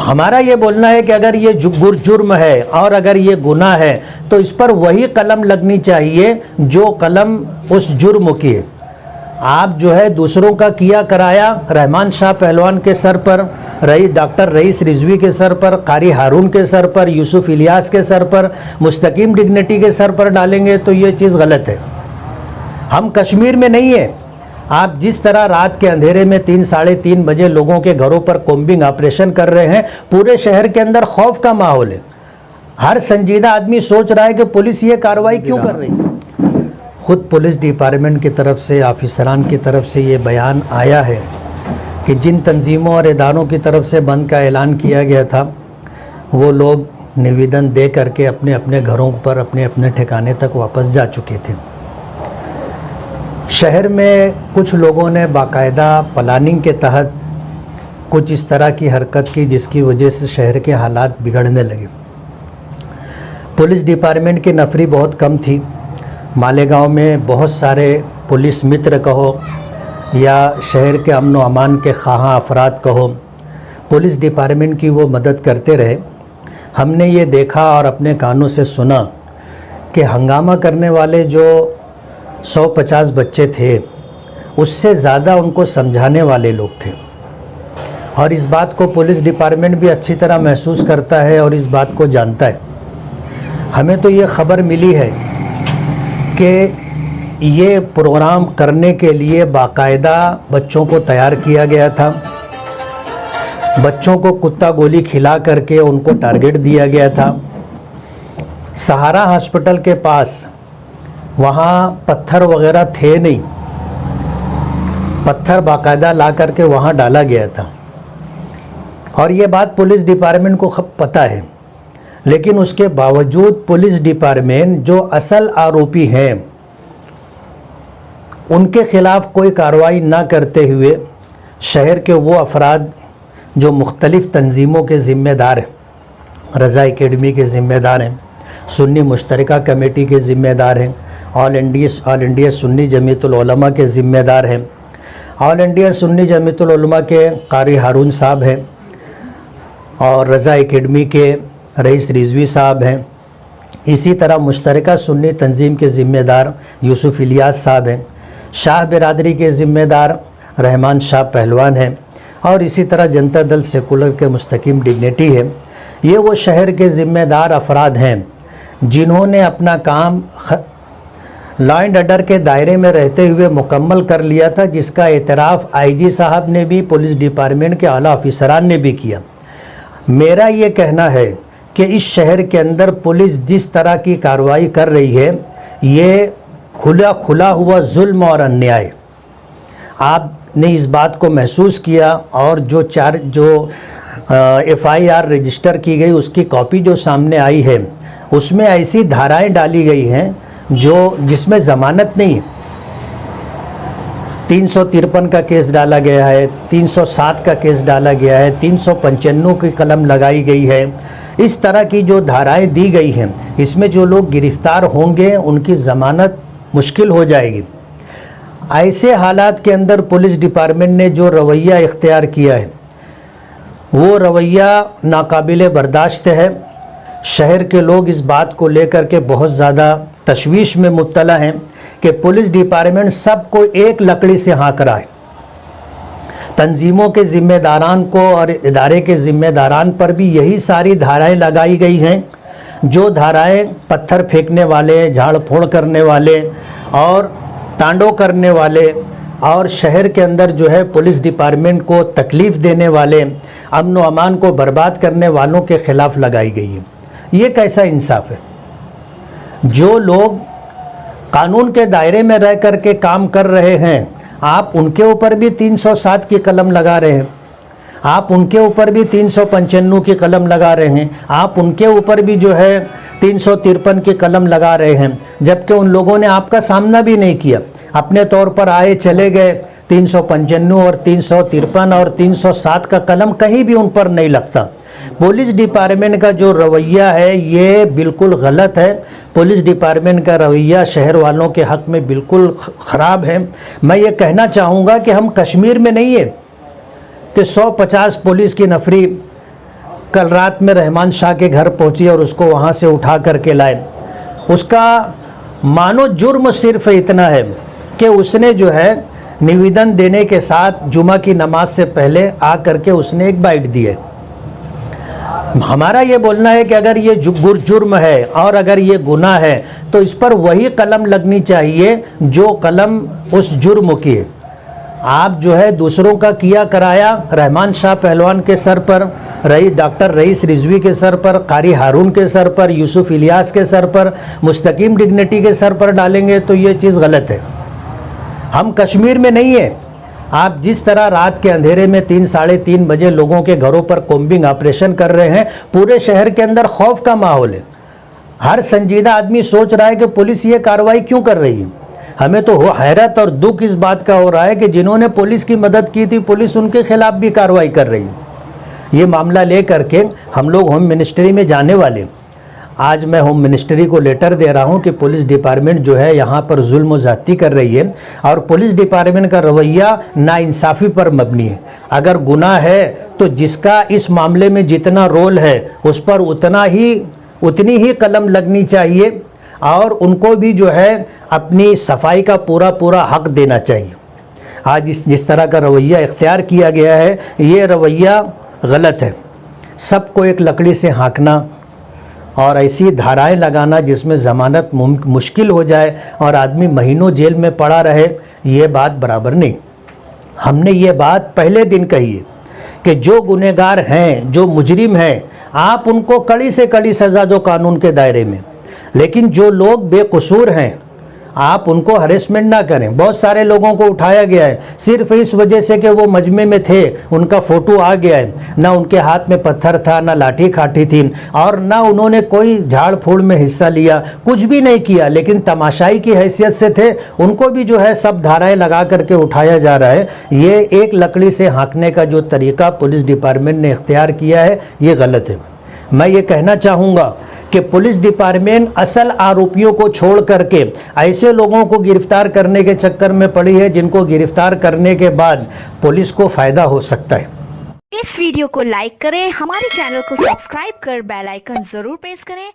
हमारा ये बोलना है कि अगर ये जुर्म है और अगर ये गुनाह है तो इस पर वही कलम लगनी चाहिए जो कलम उस जुर्म की है। आप जो है दूसरों का किया कराया रहमान शाह पहलवान के सर पर, डॉक्टर रईस रिजवी के सर पर, कारी हारून के सर पर, यूसुफ इलियास के सर पर, मुस्तकीम डिग्निटी के सर पर डालेंगे तो ये चीज़ गलत है। हम कश्मीर में नहीं है। आप जिस तरह रात के अंधेरे में 3 साढ़े 3 बजे लोगों के घरों पर कॉम्बिंग ऑपरेशन कर रहे हैं, पूरे शहर के अंदर खौफ का माहौल है। हर संजीदा आदमी सोच रहा है कि पुलिस ये कार्रवाई क्यों कर रही है। खुद पुलिस डिपार्टमेंट की तरफ से, ऑफिसरान की तरफ से ये बयान आया है कि जिन तंजीमों और इदारों की तरफ से बंद का ऐलान किया गया था वो लोग निवेदन दे करके अपने अपने घरों पर, अपने अपने ठिकाने तक वापस जा चुके थे। शहर में कुछ लोगों ने बाकायदा प्लानिंग के तहत कुछ इस तरह की हरकत की जिसकी वजह से शहर के हालात बिगड़ने लगे। पुलिस डिपार्टमेंट की नफरी बहुत कम थी। मालेगांव में बहुत सारे पुलिस मित्र कहो या शहर के अमन व अमान के ख़्वाह अफराद कहो, पुलिस डिपार्टमेंट की वो मदद करते रहे। हमने ये देखा और अपने कानों से सुना कि हंगामा करने वाले जो 150 बच्चे थे उससे ज़्यादा उनको समझाने वाले लोग थे। और इस बात को पुलिस डिपार्टमेंट भी अच्छी तरह महसूस करता है और इस बात को जानता है। हमें तो ये खबर मिली है कि ये प्रोग्राम करने के लिए बाकायदा बच्चों को तैयार किया गया था। बच्चों को कुत्ता गोली खिला करके उनको टारगेट दिया गया था। सहारा हॉस्पिटल के पास वहाँ पत्थर वगैरह थे नहीं, पत्थर बाकायदा ला करके वहाँ डाला गया था और ये बात पुलिस डिपार्टमेंट को पता है। लेकिन उसके बावजूद पुलिस डिपार्टमेंट जो असल आरोपी हैं उनके खिलाफ कोई कार्रवाई ना करते हुए शहर के वो अफराद जो मुख्तलिफ़ तंजीमों के ज़िम्मेदार हैं, रज़ा एकेडमी के ज़िम्मेदार हैं, सुन्नी मुश्तरका कमेटी के ज़िम्मेदार हैं, ऑल इंडिया सुन्नी जमीयतुल उलमा के ज़िम्मेदार हैं, ऑल इंडिया सुन्नी जमीयतुल उलमा के कारी हारून साहब हैं और रज़ा एकेडमी के रईस रिजवी साहब हैं। इसी तरह मुश्तरका सुन्नी तंजीम के ज़िम्मेदार यूसुफ इलियास साहब हैं, शाह बिरादरी के ज़िम्मेदार रहमान शाह पहलवान हैं और इसी तरह जनता दल सेकुलर के मुस्तकीम डिग्निटी है। ये वो शहर के ज़िम्मेदार अफराद हैं जिन्होंने अपना काम लॉ एंड ऑर्डर के दायरे में रहते हुए मुकम्मल कर लिया था, जिसका एतराफ़ आईजी साहब ने भी, पुलिस डिपार्टमेंट के आला ऑफिसरान ने भी किया। मेरा ये कहना है कि इस शहर के अंदर पुलिस जिस तरह की कार्रवाई कर रही है ये खुला हुआ जुल्म और अन्याय। आपने इस बात को महसूस किया और जो FIR रजिस्टर की गई उसकी कॉपी जो सामने आई है उसमें ऐसी धाराएं डाली गई हैं जिसमें ज़मानत नहीं है। 353 का केस डाला गया है, 307 का केस डाला गया है, 395 की कलम लगाई गई है। इस तरह की जो धाराएं दी गई हैं इसमें जो लोग गिरफ्तार होंगे उनकी ज़मानत मुश्किल हो जाएगी। ऐसे हालात के अंदर पुलिस डिपार्टमेंट ने जो रवैया इख्तियार किया है वो रवैया नाकाबिले बर्दाश्त है। शहर के लोग इस बात को लेकर के बहुत ज़्यादा तशवीश में मुब्तला हैं कि पुलिस डिपार्टमेंट सबको एक लकड़ी से हाँक रहा है। तंजीमों के ज़िम्मेदारान को और इदारे के ज़िम्मेदारान पर भी यही सारी धाराएं लगाई गई हैं, जो धाराएं पत्थर फेंकने वाले, झाड़ फोड़ करने वाले और तांडव करने वाले और शहर के अंदर जो है पुलिस डिपार्टमेंट को तकलीफ़ देने वाले, अमन व अमान को बर्बाद करने वालों के ख़िलाफ़ लगाई गई है। ये कैसा इंसाफ है? जो लोग कानून के दायरे में रह कर के काम कर रहे हैं आप उनके ऊपर भी 307 की कलम लगा रहे हैं, आप उनके ऊपर भी 395 की कलम लगा रहे हैं, आप उनके ऊपर भी जो है 353 की कलम लगा रहे हैं, जबकि उन लोगों ने आपका सामना भी नहीं किया, अपने तौर पर आए चले गए। 395 और 353 और 307 का कलम कहीं भी उन पर नहीं लगता। पुलिस डिपार्टमेंट का जो रवैया है ये बिल्कुल गलत है। पुलिस डिपार्टमेंट का रवैया शहर वालों के हक़ में बिल्कुल ख़राब है। मैं ये कहना चाहूँगा कि हम कश्मीर में नहीं है कि 150 पुलिस की नफरी कल रात में रहमान शाह के घर पहुंची और उसको वहां से उठा करके लाए। उसका मानो जुर्म सिर्फ इतना है कि उसने जो है निवेदन देने के साथ जुमा की नमाज से पहले आ करके उसने एक बाइट दी है। हमारा ये बोलना है कि अगर ये जुर्म है और अगर ये गुनाह है तो इस पर वही कलम लगनी चाहिए जो कलम उस जुर्म की है। आप जो है दूसरों का किया कराया रहमान शाह पहलवान के सर पर, डॉक्टर रईस रिजवी के सर पर, कारी हारून के सर पर, यूसुफ इलियास के सर पर, मुस्तकीम डिग्निटी के सर पर डालेंगे तो ये चीज़ गलत है। हम कश्मीर में नहीं है। आप जिस तरह रात के अंधेरे में 3 साढ़े 3 बजे लोगों के घरों पर कोम्बिंग ऑपरेशन कर रहे हैं, पूरे शहर के अंदर खौफ का माहौल है। हर संजीदा आदमी सोच रहा है कि पुलिस ये कार्रवाई क्यों कर रही है। हमें तो हैरत और दुख इस बात का हो रहा है कि जिन्होंने पुलिस की मदद की थी, पुलिस उनके खिलाफ भी कार्रवाई कर रही है। ये मामला ले करके हम लोग होम मिनिस्ट्री में जाने वाले। आज मैं होम मिनिस्ट्री को लेटर दे रहा हूं कि पुलिस डिपार्टमेंट जो है यहाँ पर जुल्म व ज़्यादती कर रही है और पुलिस डिपार्टमेंट का रवैया नाइंसाफ़ी पर मबनी है। अगर गुनाह है तो जिसका इस मामले में जितना रोल है उस पर उतनी ही कलम लगनी चाहिए और उनको भी जो है अपनी सफाई का पूरा हक देना चाहिए। आज जिस तरह का रवैया इख्तियार किया गया है, ये रवैया गलत है। सबको एक लकड़ी से हाँकना और ऐसी धाराएं लगाना जिसमें ज़मानत मुश्किल हो जाए और आदमी महीनों जेल में पड़ा रहे, ये बात बराबर नहीं। हमने ये बात पहले दिन कही है कि जो गुनहगार हैं, जो मुजरिम हैं, आप उनको कड़ी से कड़ी सज़ा दो कानून के दायरे में, लेकिन जो लोग बेकसूर हैं आप उनको हरेसमेंट ना करें। बहुत सारे लोगों को उठाया गया है सिर्फ इस वजह से कि वो मजमे में थे, उनका फ़ोटो आ गया है। ना उनके हाथ में पत्थर था, ना लाठी खाठी थी और ना उन्होंने कोई झाड़ फूड़ में हिस्सा लिया, कुछ भी नहीं किया, लेकिन तमाशाई की हैसियत से थे। उनको भी जो है सब धाराएं लगा करके उठाया जा रहा है। ये एक लकड़ी से हाँकने का जो तरीका पुलिस डिपार्टमेंट ने इख्तियार किया है, ये गलत है। मैं ये कहना चाहूँगा कि पुलिस डिपार्टमेंट असल आरोपियों को छोड़ करके ऐसे लोगों को गिरफ्तार करने के चक्कर में पड़ी है जिनको गिरफ्तार करने के बाद पुलिस को फ़ायदा हो सकता है। इस वीडियो को लाइक करें, हमारे चैनल को सब्सक्राइब कर बेल आइकन जरूर प्रेस करें।